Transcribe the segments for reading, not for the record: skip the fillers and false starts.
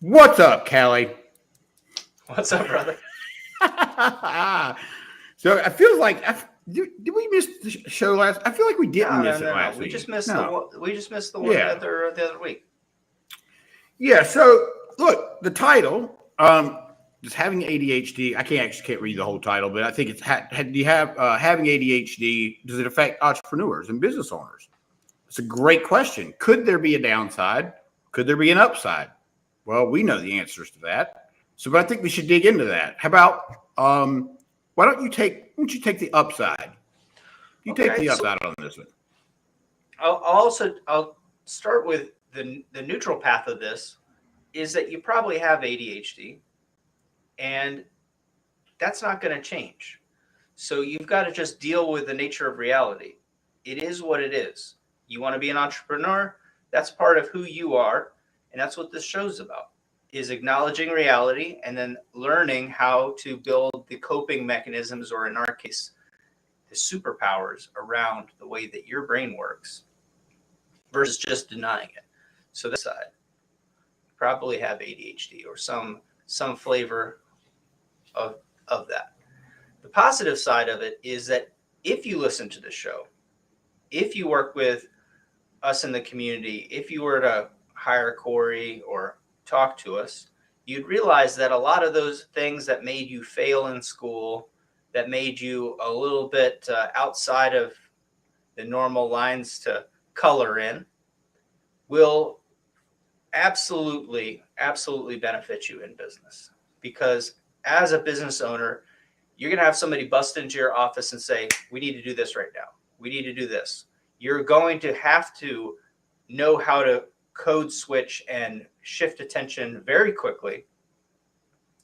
What's up, Callie? What's up, brother? So I feel like did we miss the show last? I feel like we didn't No, no, miss it no, no. last We just week. missed the No, one. We just missed the one yeah, the other week. yeah. So look, the title, just having ADHD. I can't read the whole title, but I think it's do you have having ADHD? Does it affect entrepreneurs and business owners? It's a great question. Could there be a downside? Could there be an upside? Well, we know the answers to that. So, but I think we should dig into that. How about why don't you take the upside? You take Okay, the so upside on this one. I'll start with the neutral path of this is that you probably have ADHD, and that's not going to change. So you've got to just deal with the nature of reality. It is what it is. You want to be an entrepreneur? That's part of who you are, and that's what this show's about. Is acknowledging reality and then learning how to build the coping mechanisms, or in our case, the superpowers around the way that your brain works versus just denying it. So that side, you probably have ADHD or some flavor of of that. The positive side of it is that if you listen to the show, if you work with us in the community, if you were to hire Corey or talk to us, you'd realize that a lot of those things that made you fail in school, that made you a little bit outside of the normal lines to color in, will absolutely benefit you in business. Because as a business owner, you're going to have somebody bust into your office and say, we need to do this right now. We need to do this. You're going to have to know how to code switch and shift attention very quickly.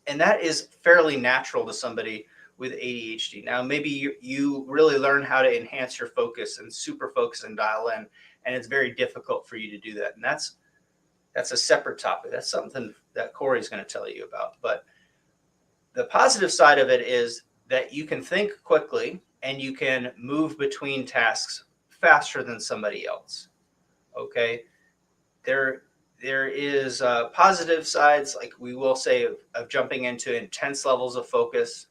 And that is fairly natural to somebody with ADHD. Now, maybe you really learn how to enhance your focus and super focus and dial in, and it's very difficult for you to do that. And that's a separate topic. That's something that Corey's going to tell you about. But the positive side of it is that you can think quickly and you can move between tasks faster than somebody else. Okay. There is positive sides, like we will say, of jumping into intense levels of focus,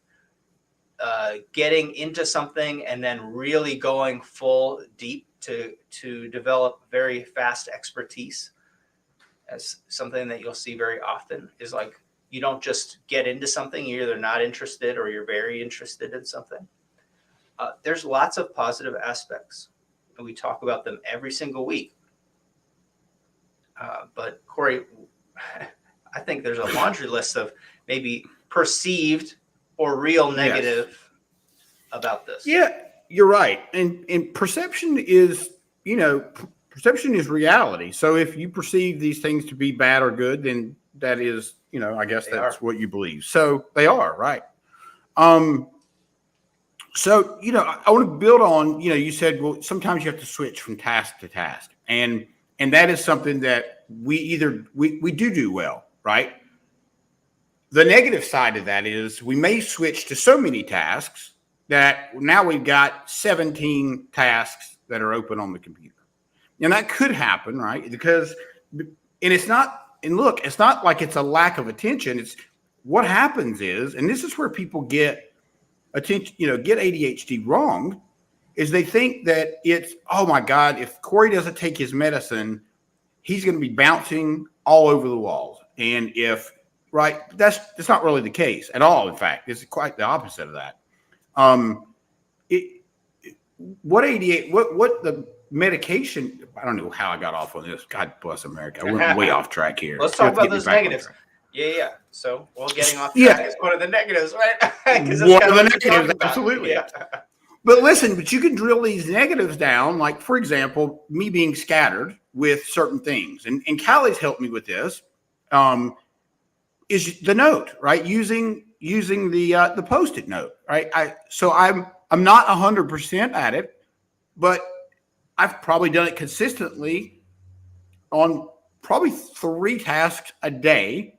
getting into something and then really going full deep to develop very fast expertise. As something that you'll see very often is like, you don't just get into something, you're either not interested or you're very interested in something. There's lots of positive aspects, and we talk about them every single week. But Corey, I think there's a laundry list of maybe perceived or real negative about this. Yeah, you're right. And perception is reality. So if you perceive these things to be bad or good, then that is, I guess that's what you believe. So they are, right. So, I want to build on, you said, well, sometimes you have to switch from task to task. And that is something that we do well, right? The negative side of that is we may switch to so many tasks that now we've got 17 tasks that are open on the computer. And that could happen, right? Because, it's not like it's a lack of attention. It's what happens is, and this is where people get attention, get ADHD wrong, is they think that it's, oh my God, if Corey doesn't take his medicine, he's going to be bouncing all over the walls. And that's not really the case at all. In fact, it's quite the opposite of that. What the medication, I don't know how I got off on this. God bless America. I went way off track here. Let's talk about those negatives. Yeah. So, getting off track is one of the negatives, right? One of the negatives, absolutely. Yeah. But you can drill these negatives down. Like, for example, me being scattered with certain things. And Callie's helped me with this, is the note, right? Using the Post-it note, right? I'm not 100% at it, but I've probably done it consistently on probably 3 tasks a day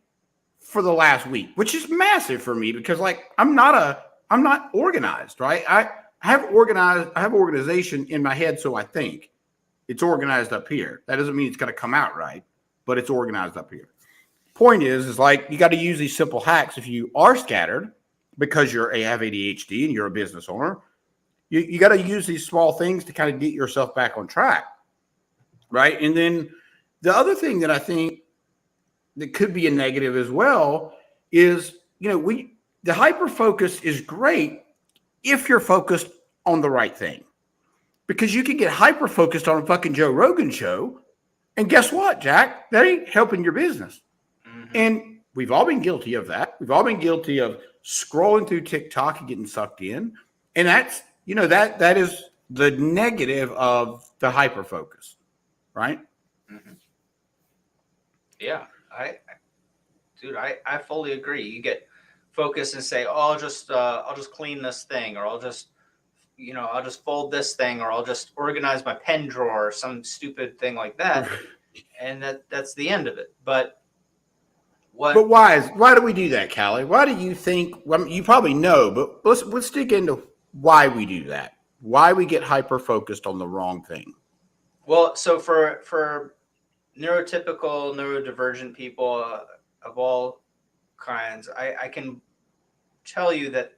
for the last week, which is massive for me because I'm not organized, right? I have organization in my head. So I think it's organized up here. That doesn't mean it's going to come out right, but it's organized up here. point is like you got to use these simple hacks if you are scattered because you have ADHD and you're a business owner. You got to use these small things to kind of get yourself back on track, right? And then the other thing that I think that could be a negative as well is, the hyper focus is great if you're focused on the right thing, because you can get hyper focused on a fucking Joe Rogan show, and guess what, Jack? That ain't helping your business. Mm-hmm. And we've all been guilty of that. We've all been guilty of scrolling through TikTok and getting sucked in, and that's that is the negative of the hyper focus, right? Mm-hmm. Yeah, I fully agree. You get focused and say, oh, I'll just clean this thing, or I'll just fold this thing, or I'll just organize my pen drawer, or some stupid thing like that, and that's the end of it. But why do we do that, Callie? Why do you think? Well, you probably know, but let's dig into why we do that. Why we get hyper focused on the wrong thing. Well, so for neurotypical, neurodivergent people of all kinds, I can tell you that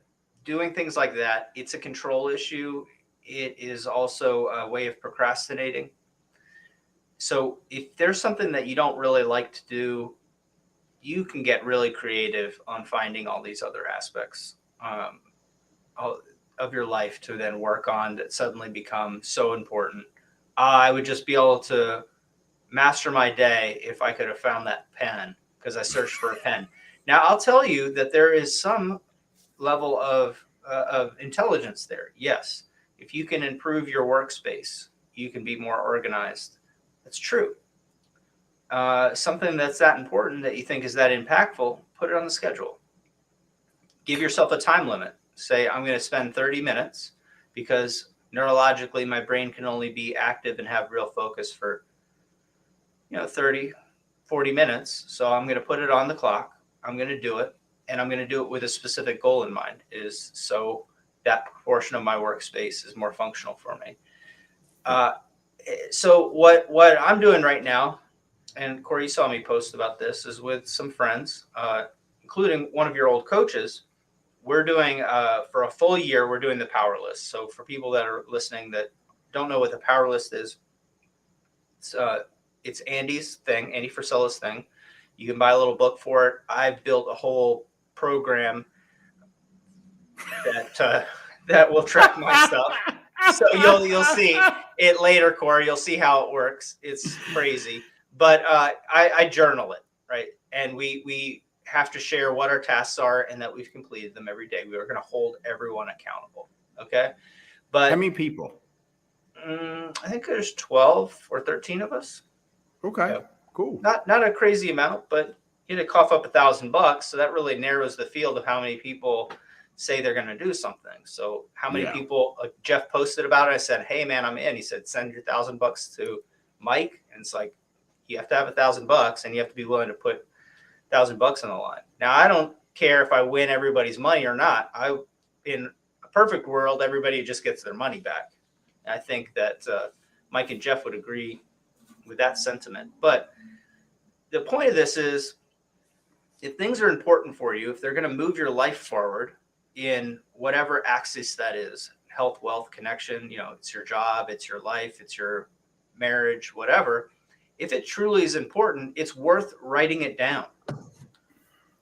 doing things like that, it's a control issue. It is also a way of procrastinating. So if there's something that you don't really like to do, you can get really creative on finding all these other aspects of your life to then work on that suddenly become so important. I would just be able to master my day if I could have found that pen, because I searched for a pen. Now, I'll tell you that there is some level of intelligence there. Yes, if you can improve your workspace, you can be more organized. That's true. Something that's that important that you think is that impactful, put it on the schedule. Give yourself a time limit. Say, I'm going to spend 30 minutes because neurologically my brain can only be active and have real focus for 30, 40 minutes. So I'm going to put it on the clock. I'm going to do it. And I'm going to do it with a specific goal in mind, is so that portion of my workspace is more functional for me. So what I'm doing right now, and Corey, you saw me post about this, is with some friends, including one of your old coaches. We're doing, for a full year, we're doing the power list. So for people that are listening that don't know what the power list is, it's Andy's thing, Andy Frisella's thing. You can buy a little book for it. I've built a whole program that will track my stuff. So you'll see it later, Corey. You'll see how it works. It's crazy. But I journal it, right? And we have to share what our tasks are and that we've completed them every day. We are going to hold everyone accountable. Okay. But how many people? I think there's 12 or 13 of us. Okay. Yeah. Cool. Not a crazy amount, but you had to cough up $1,000. So that really narrows the field of how many people say they're going to do something. So how many people, Jeff posted about it. I said, hey man, I'm in. He said, send your $1,000 to Mike. And it's like, you have to have $1,000 and you have to be willing to put $1,000 on the line. Now, I don't care if I win everybody's money or not. In a perfect world, everybody just gets their money back. And I think that Mike and Jeff would agree with that sentiment. But the point of this is, if things are important for you, if they're going to move your life forward in whatever axis that is, health, wealth, connection, it's your job, it's your life, it's your marriage, whatever. If it truly is important, it's worth writing it down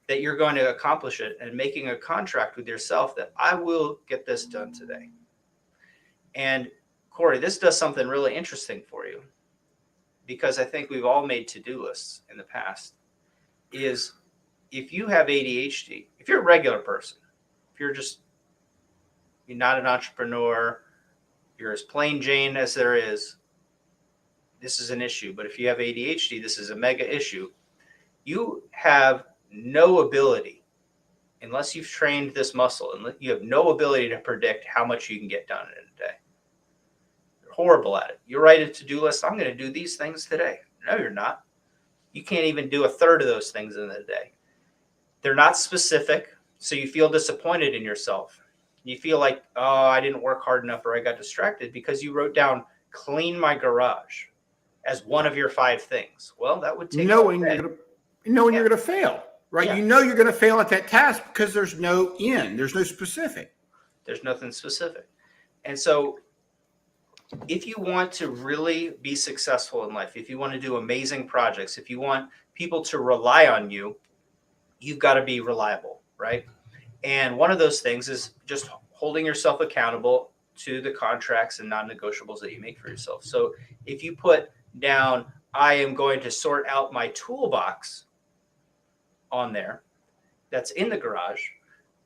that you're going to accomplish it and making a contract with yourself that I will get this done today. And Corey, this does something really interesting for you, because I think we've all made to-do lists in the past, is if you have ADHD, if you're a regular person, if you're not an entrepreneur, you're as plain Jane as there is, this is an issue. But if you have ADHD, this is a mega issue. You have no ability, unless you've trained this muscle, and you have no ability to predict how much you can get done in a day. You're horrible at it. You write a to-do list. I'm going to do these things today. No, you're not. You can't even do a third of those things in a day. They're not specific, so you feel disappointed in yourself. You feel like, oh, I didn't work hard enough, or I got distracted because you wrote down clean my garage as one of your 5 things. Well, that would take knowing knowing Yeah. you're going to fail, right? Yeah. You know you're going to fail at that task because there's no end, there's no specific. There's nothing specific. And so if you want to really be successful in life, if you want to do amazing projects, if you want people to rely on you, you've got to be reliable, right? And one of those things is just holding yourself accountable to the contracts and non-negotiables that you make for yourself. So if you put down, I am going to sort out my toolbox on there that's in the garage,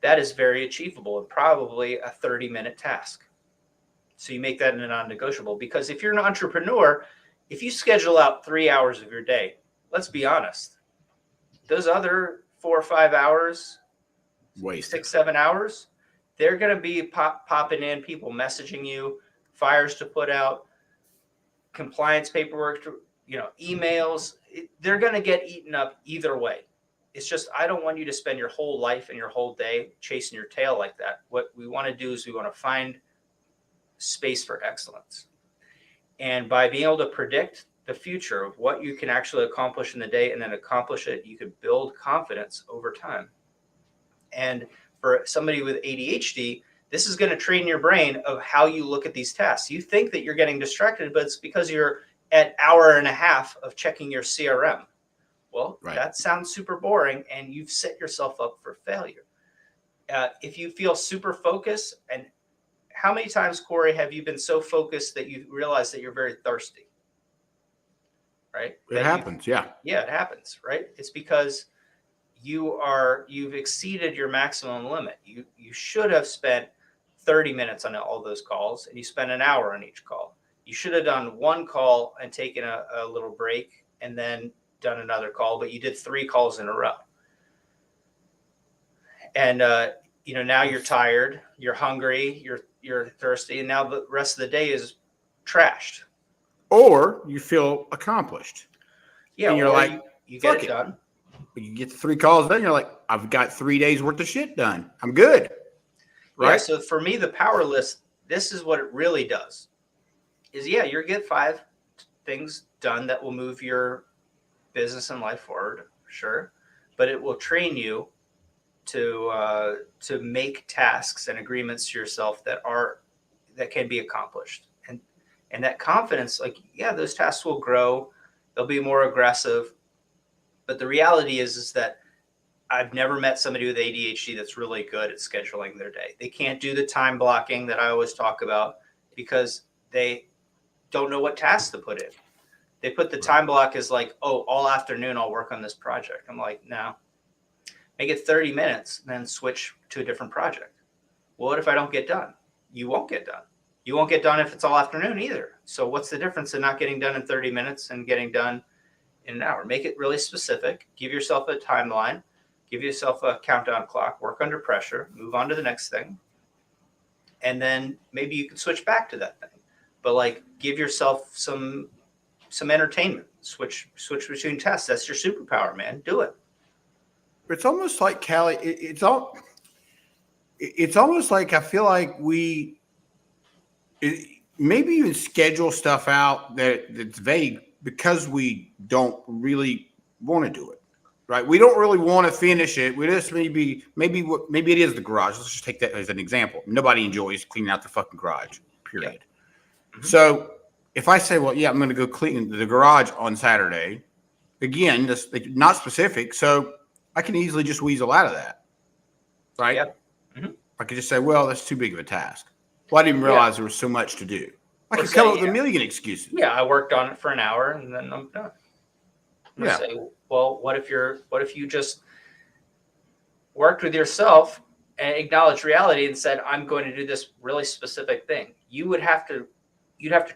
that is very achievable and probably a 30-minute task. So you make that a non-negotiable, because if you're an entrepreneur, if you schedule out 3 hours of your day, let's be honest, those other 4 or 5 hours, Wasted. 6, 7 hours, they're going to be popping in, people messaging you, fires to put out, compliance paperwork, emails. They're going to get eaten up either way. It's just, I don't want you to spend your whole life and your whole day chasing your tail like that. What we want to do is we want to find space for excellence. And by being able to predict the future of what you can actually accomplish in the day and then accomplish it, you can build confidence over time. And for somebody with ADHD, this is going to train your brain of how you look at these tasks. You think that you're getting distracted, but it's because you're at hour and a half of checking your CRM. Well, Right. That sounds super boring, and you've set yourself up for failure. If you feel super focused, and how many times, Corey, have you been so focused that you realize that you're very thirsty? Right? It happens. Yeah. Yeah, it happens, right? It's because you've exceeded your maximum limit. You should have spent 30 minutes on all those calls, and you spent an hour on each call. You should have done one call and taken a little break and then done another call, but you did 3 calls in a row. And now you're tired, you're hungry, you're thirsty, and now the rest of the day is trashed. Or you feel accomplished. Yeah, and you're like, you get it it done. You get the 3 calls done, you're like, I've got 3 days worth of shit done. I'm good. Right. Yeah, so for me, the power list, this is what it really does. Is you get 5 things done that will move your business and life forward, sure, but it will train you to make tasks and agreements to yourself that can be accomplished, and that confidence, those tasks will grow, they'll be more aggressive, but the reality is that I've never met somebody with ADHD that's really good at scheduling their day. They can't do the time blocking that I always talk about because they don't know what tasks to put in. They put the time block as all afternoon I'll work on this project. I'm like, no, make it 30 minutes, and then switch to a different project. Well, what if I don't get done? You won't get done. You won't get done if it's all afternoon either. So what's the difference in not getting done in 30 minutes and getting done in an hour? Make it really specific. Give yourself a timeline. Give yourself a countdown clock. Work under pressure. Move on to the next thing. And then maybe you can switch back to that thing. But give yourself some entertainment. Switch between tasks. That's your superpower, man. Do it. It's almost like, Callie, it's almost like I feel like maybe even schedule stuff out that's vague because we don't really want to do it, right? We don't really want to finish it. We just maybe it is the garage. Let's just take that as an example. Nobody enjoys cleaning out the fucking garage, period. Yeah. Mm-hmm. So if I say, well, yeah, I'm going to go clean the garage on Saturday, again, that's not specific, so I can easily just weasel out of that, right? Yep. Mm-hmm. I could just say, well, that's too big of a task. Well, I didn't realize there was so much to do. I could come up with a million excuses. Yeah, I worked on it for an hour and then I'm done. Say, well, what if you just worked with yourself and acknowledged reality and said, I'm going to do this really specific thing? You'd have to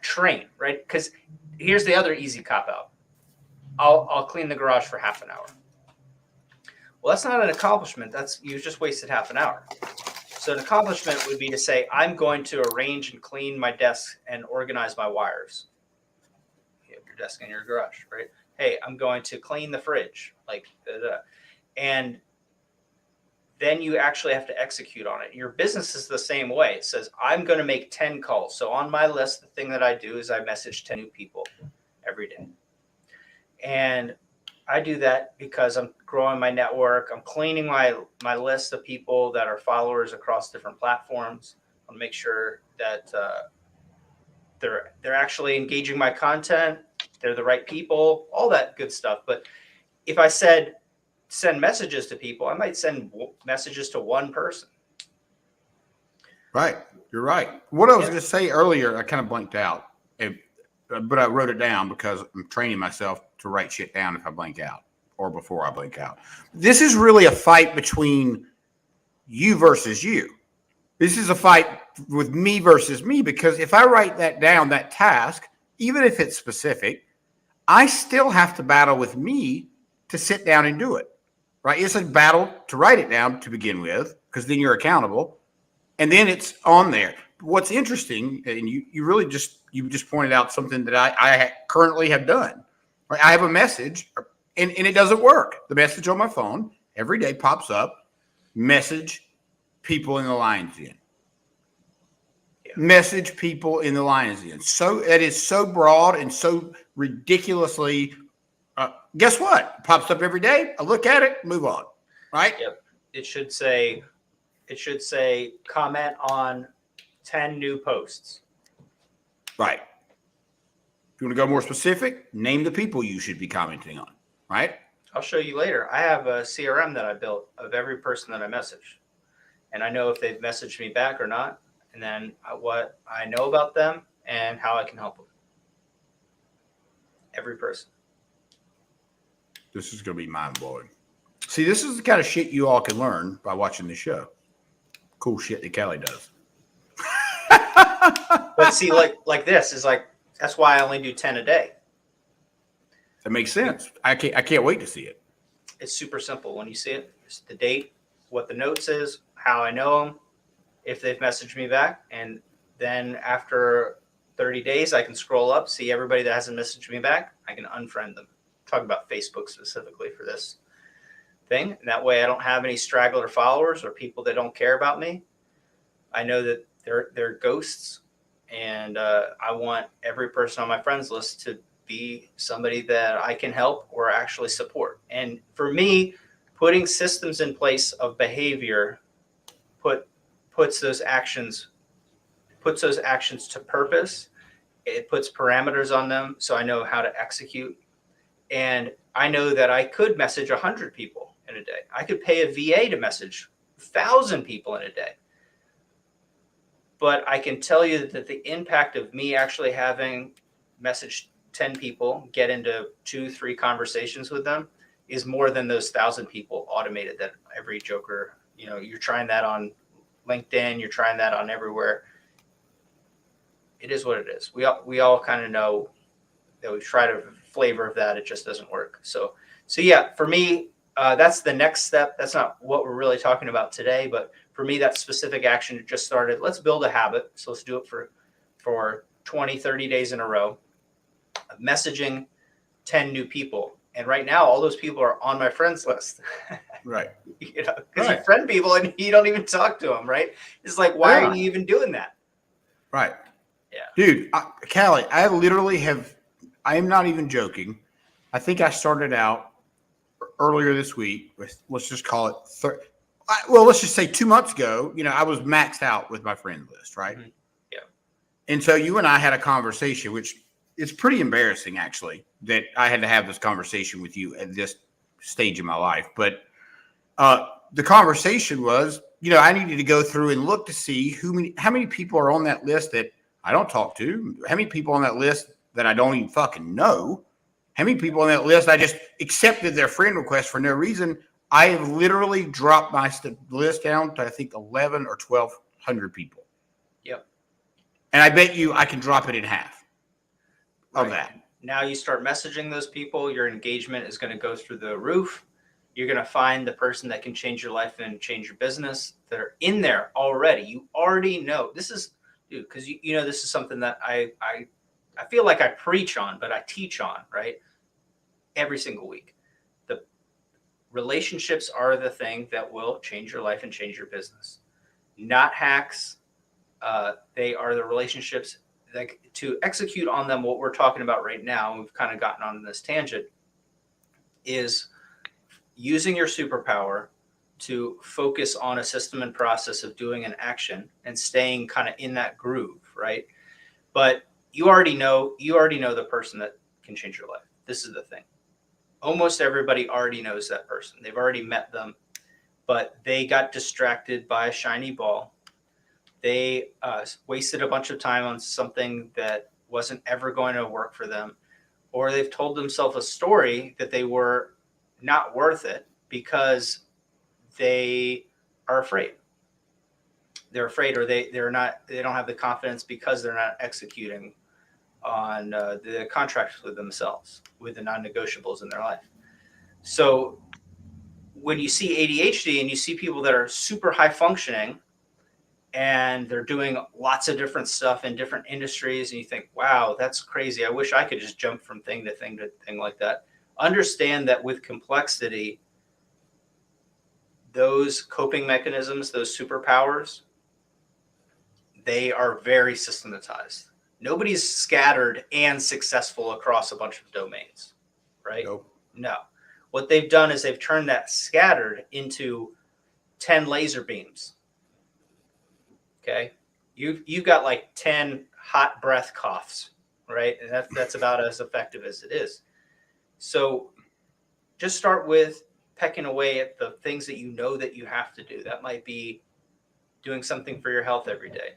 train, right? Because here's the other easy cop out. I'll clean the garage for half an hour. Well, that's not an accomplishment. You just wasted half an hour. So an accomplishment would be to say, I'm going to arrange and clean my desk and organize my wires. You have your desk in your garage, right? Hey, I'm going to clean the fridge, and then you actually have to execute on it. Your business is the same way. It says, I'm going to make 10 calls. So on my list, the thing that I do is I message 10 new people every day. And I do that because I'm growing my network. I'm cleaning my list of people that are followers across different platforms. I'll make sure that they're actually engaging my content. They're the right people, all that good stuff. But if I said send messages to people, I might send messages to one person. Right. You're right. What I was Yep. going to say earlier, I kind of blanked out, but I wrote it down because I'm training myself to write shit down if I blank out or before I blank out. This is really a fight between you versus you. This is a fight with me versus me, because if I write that down, that task, even if it's specific, I still have to battle with me to sit down and do it. Right? It's a battle to write it down to begin with, because then you're accountable. And then it's on there. What's interesting, and you really just pointed out something that I currently have done. Right? I have a message, and it doesn't work. The message on my phone every day pops up, message people in the Lions Den. Yeah. Message people in the Lions Den. So that is so broad and so ridiculously. Guess what? It pops up every day. I look at it, move on. Right? Yep. It should say comment on 10 new posts. Right. If you want to go more specific, name the people you should be commenting on. Right? I'll show you later. I have a CRM that I built of every person that I message. And I know if they've messaged me back or not, and then what I know about them and how I can help them. Every person. This is going to be mind-blowing. See, this is the kind of shit you all can learn by watching this show. Cool shit that Kelly does. But see, like this is like, that's why I only do 10 a day. That makes sense. I can't wait to see it. It's super simple. When you see it, it's the date, what the notes is, how I know them, if they've messaged me back, and then after 30 days, I can scroll up, see everybody that hasn't messaged me back. I can unfriend them. Talk about Facebook specifically for this thing. And that way I don't have any straggler followers or people that don't care about me. I know that they're ghosts, and I want every person on my friends list to be somebody that I can help or actually support. And for me, putting systems in place of behavior puts those actions to purpose. It puts parameters on them, so I know how to execute. And I know that I could message 100 people in a day. I could pay a VA to message 1,000 people in a day. But I can tell you that the impact of me actually having messaged 10 people, get into 2-3 conversations with them, is more than those 1,000 people automated that every joker, you're trying that on LinkedIn, you're trying that on everywhere. It is what it is. We all kind of know that we've tried a flavor of that. It just doesn't work. So yeah, for me, that's the next step. That's not what we're really talking about today, but for me, that specific action just started. Let's build a habit. So let's do it for 20, 30 days in a row of messaging 10 new people. And right now, all those people are on my friends list. Right. Because you friend people and you don't even talk to them, right? It's like, why are you even doing that? Right. Yeah. Dude, Callie, I am not even joking. I think I started out earlier this week with, let's just call it, let's just say 2 months ago, I was maxed out with my friend list, right? Mm-hmm. Yeah. And so you and I had a conversation, which is pretty embarrassing, actually, that I had to have this conversation with you at this stage in my life. But the conversation was, I needed to go through and look to see how many people are on that list that I don't talk to, how many people on that list that I don't even fucking know, how many people on that list I just accepted their friend request for no reason. I have literally dropped my list down to, I think, 11 or 1,200 people. Yep. And I bet you I can drop it in half of that. Now you start messaging those people, your engagement is going to go through the roof. You're going to find the person that can change your life and change your business. They're in there already. You already know. This is, dude, because this is something that I feel like I preach on, but I teach on, right? Every single week. The relationships are the thing that will change your life and change your business. Not hacks. They are the relationships that, to execute on them, what we're talking about right now, we've kind of gotten on this tangent, is using your superpower to focus on a system and process of doing an action and staying kind of in that groove, right? But you already know the person that can change your life. This is the thing. Almost everybody already knows that person. They've already met them, but they got distracted by a shiny ball. They wasted a bunch of time on something that wasn't ever going to work for them, or they've told themselves a story that they were not worth it because they are afraid. They're afraid, or they don't have the confidence because they're not executing on the contracts with themselves, with the non-negotiables in their life. So when you see ADHD and you see people that are super high functioning and they're doing lots of different stuff in different industries, and you think, wow, that's crazy. I wish I could just jump from thing to thing to thing like that. Understand that with complexity, those coping mechanisms, those superpowers, they are very systematized. Nobody's scattered and successful across a bunch of domains, right? Nope. No. What they've done is they've turned that scattered into 10 laser beams. Okay. You've got like 10 hot breath coughs, right? And that's about as effective as it is. So just start with pecking away at the things that you know that you have to do. That might be doing something for your health every day,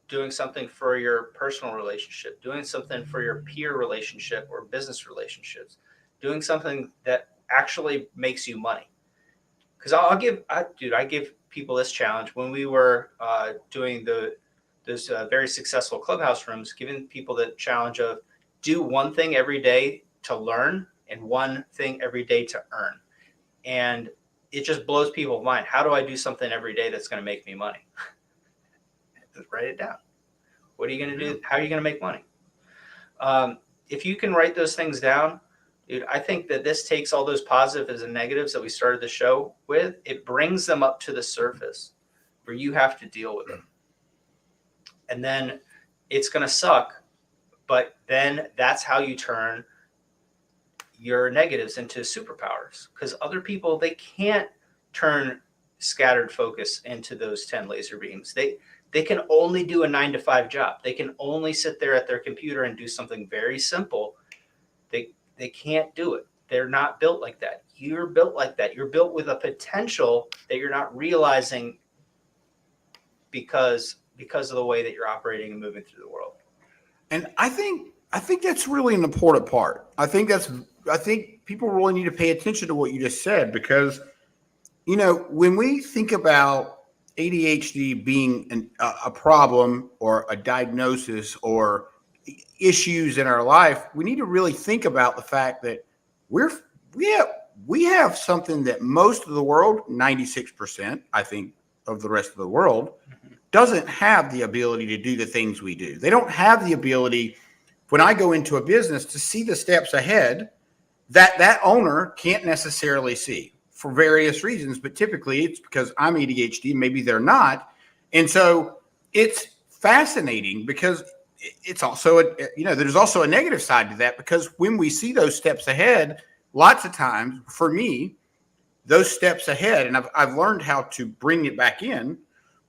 doing something for your personal relationship, doing something for your peer relationship or business relationships, doing something that actually makes you money. Because I give people this challenge when we were doing those very successful clubhouse rooms, giving people the challenge of do one thing every day to learn and one thing every day to earn. And it just blows people's mind. How do I do something every day that's going to make me money? Write it down. What are you going to do? How are you going to make money? If you can write those things down, dude, I think that this takes all those positives and negatives that we started the show with, it brings them up to the surface where you have to deal with them. And then it's going to suck, but then that's how you turn your negatives into superpowers, because other people, they can't turn scattered focus into those 10 laser beams. They can only do a 9-to-5 job. They can only sit there at their computer and do something very simple. They can't do it. They're not built like that. You're built like that. You're built with a potential that you're not realizing because of the way that you're operating and moving through the world. And I think that's really an important part. I think people really need to pay attention to what you just said, because, when we think about ADHD being a problem or a diagnosis or issues in our life, we need to really think about the fact that we have something that most of the world, 96%, I think, of the rest of the world, doesn't have the ability to do the things we do. They don't have the ability, when I go into a business, to see the steps ahead that owner can't necessarily see for various reasons, but typically it's because I'm ADHD, maybe they're not. And so it's fascinating, because it's also, there's also a negative side to that, because when we see those steps ahead, lots of times for me, those steps ahead, and I've learned how to bring it back in,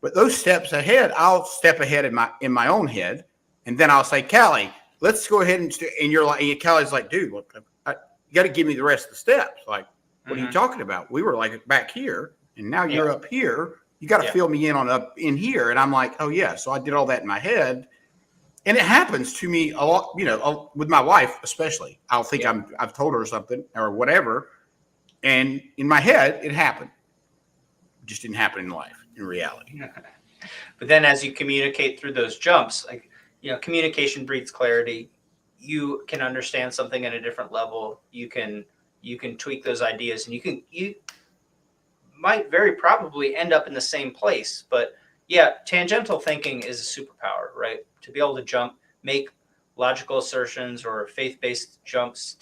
but those steps ahead, I'll step ahead in my own head, and then I'll say, Callie, let's go ahead and you're like, and Callie's like, dude, look, you got to give me the rest of the steps. Like, what are you talking about? We were like back here, and now you're up here. You got to fill me in on up in here. And I'm like, oh yeah. So I did all that in my head. And it happens to me a lot, with my wife, especially. I'll think I've told her something or whatever. And in my head, it happened. It just didn't happen in life, in reality. But then as you communicate through those jumps, like, communication breeds clarity. You can understand something at a different level. You can tweak those ideas, and you might very probably end up in the same place. But yeah, tangential thinking is a superpower, right? To be able to make logical assertions or faith-based jumps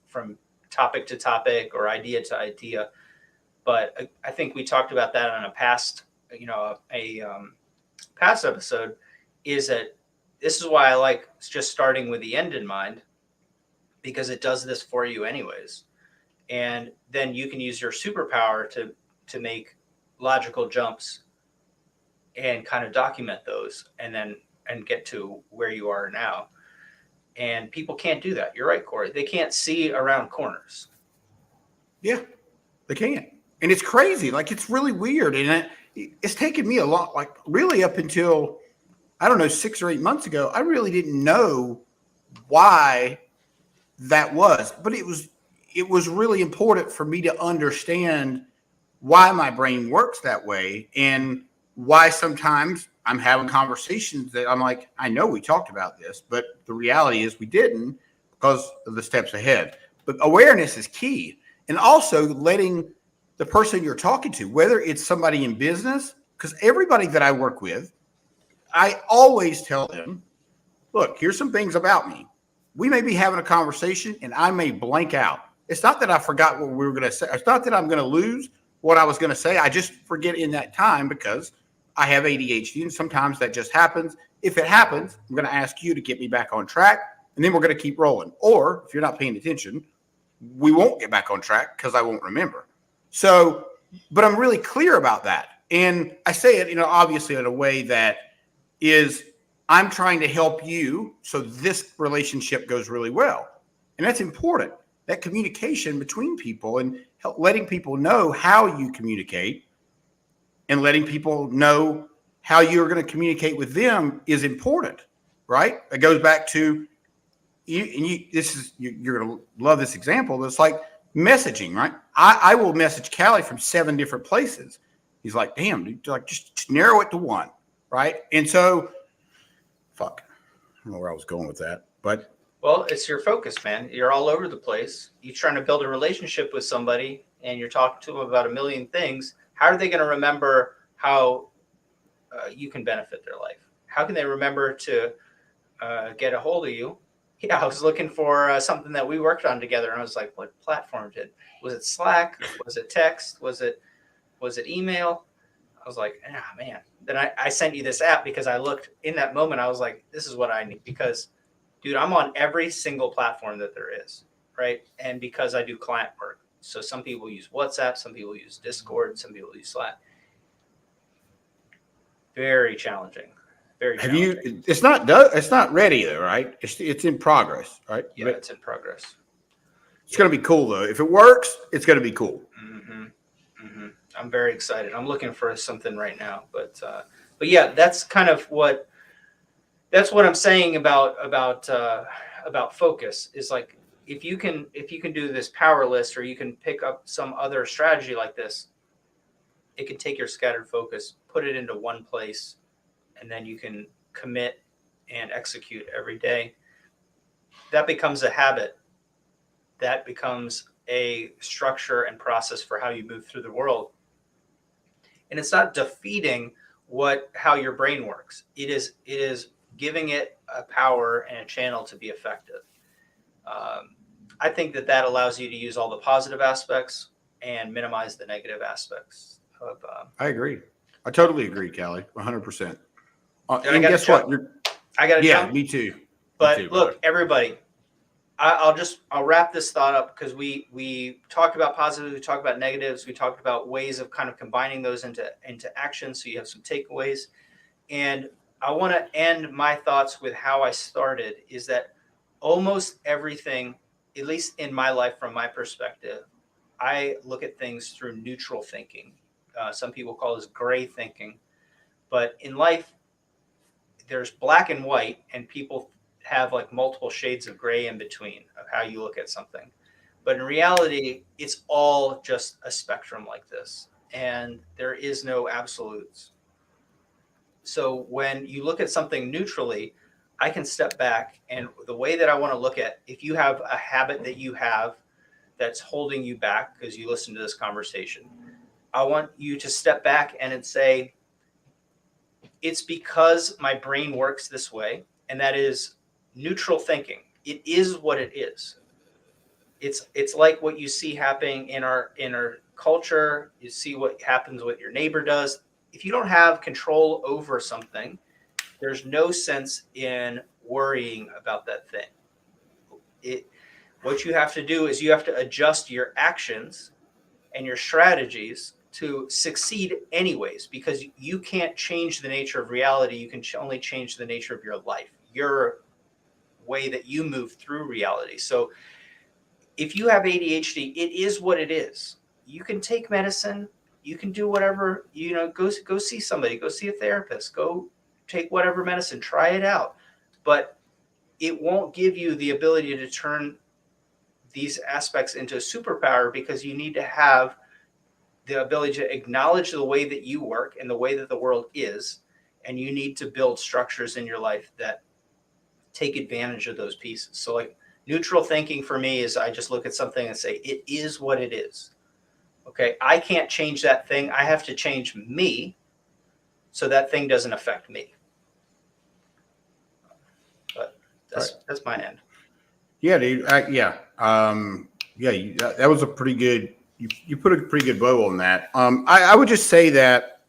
from topic to topic or idea to idea. But I think we talked about that on a past episode, is that this is why I like just starting with the end in mind, because it does this for you anyways. And then you can use your superpower to make logical jumps and kind of document those and get to where you are now. And people can't do that. You're right, Corey. They can't see around corners. Yeah, they can't. And it's crazy. Like, it's really weird. And it's taken me a lot, like, really up until, I don't know, 6 or 8 months ago, I really didn't know why that was. But it was really important for me to understand why my brain works that way and why sometimes I'm having conversations that I'm like, I know we talked about this, but the reality is we didn't because of the steps ahead. But awareness is key. And also letting the person you're talking to, whether it's somebody in business, because everybody that I work with, I always tell them, look, here's some things about me. We may be having a conversation and I may blank out. It's not that I forgot what we were going to say. It's not that I'm going to lose what I was going to say. I just forget in that time because I have ADHD, and sometimes that just happens. If it happens, I'm going to ask you to get me back on track, and then we're going to keep rolling. Or if you're not paying attention, we won't get back on track because I won't remember. So, but I'm really clear about that. And I say it, obviously in a way that is, I'm trying to help you so this relationship goes really well. And that's important. That communication between people and letting people know how you communicate and letting people know how you're going to communicate with them is important, right? It goes back to you, and you're going to love this example. It's like messaging, right? I will message Callie from 7 different places. He's like, damn, dude, like just narrow it to one, right? And so, fuck, I don't know where I was going with that, but Well, it's your focus, man. You're all over the place. You're trying to build a relationship with somebody and you're talking to them about a million things. How are they going to remember how you can benefit their life? How can they remember to get a hold of you? Yeah, I was looking for something that we worked on together, and I was like, "What platform was it? Slack? Was it text? Was it email?" I was like, "Ah, man." Then I sent you this app because I looked in that moment. I was like, "This is what I need," because, dude, I'm on every single platform that there is, right? And because I do client work, so some people use WhatsApp, some people use Discord, some people use Slack. Very challenging. Very have challenging. you? It's not ready though, right? It's in progress, right? Yeah, it's in progress. It's going to be cool though. If it works, it's going to be cool. Mm-hmm. Mm-hmm. I'm very excited. I'm looking for something right now, but yeah, that's kind of what I'm saying about focus is like if you can do this power list or you can pick up some other strategy like this, it can take your scattered focus, put it into one place, and then you can commit and execute every day. That becomes a habit. That becomes a structure and process for how you move through the world. And it's not defeating how your brain works. It is giving it a power and a channel to be effective. I think that allows you to use all the positive aspects and minimize the negative aspects of. I agree. I totally agree, Callie. 100%. And guess jump. what? I got to Yeah, jump. me too. But me too, look, brother. everybody, I'll wrap this thought up because we talked about positives, we talked about negatives, we talked about ways of kind of combining those into action, so you have some takeaways. And I want to end my thoughts with how I started, is that almost everything, at least in my life from my perspective, I look at things through neutral thinking. Some people call this gray thinking, but in life there's black and white, and people have like multiple shades of gray in between of how you look at something. But in reality, it's all just a spectrum like this, and there is no absolutes. So when you look at something neutrally, I can step back, and the way that I want to look at, if you have a habit that you have that's holding you back because you listen to this conversation, I want you to step back and say, it's because my brain works this way, and that is neutral thinking. It is what it is. It's like what you see happening in our culture. You see what happens, what your neighbor does. If you don't have control over something, there's no sense in worrying about that thing. What you have to do is you have to adjust your actions and your strategies to succeed anyways, because you can't change the nature of reality. You can only change the nature of your life, your way that you move through reality. So if you have ADHD, it is what it is. You can take medicine, you can do whatever, go see somebody, go see a therapist, go take whatever medicine, try it out. But it won't give you the ability to turn these aspects into a superpower, because you need to have the ability to acknowledge the way that you work and the way that the world is. And you need to build structures in your life that take advantage of those pieces. So like neutral thinking for me is I just look at something and say, it is what it is. Okay. I can't change that thing. I have to change me so that thing doesn't affect me. But that's my end. Yeah, dude. That was a pretty good. You put a pretty good bow on that. I would just say that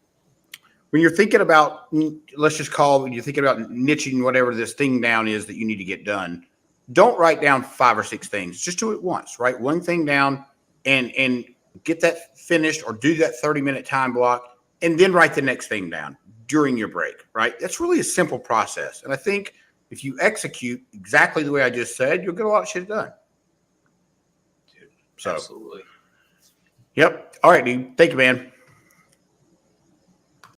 when you're thinking about, let's just when you're thinking about niching whatever this thing down is that you need to get done, don't write down 5 or 6 things. Just do it once. Write one thing down and get that finished, or do that 30-minute time block, and then write the next thing down during your break. Right? That's really a simple process, and I think if you execute exactly the way I just said, you'll get a lot of shit done. Dude, So, absolutely. Yep. All right, dude. Thank you, man.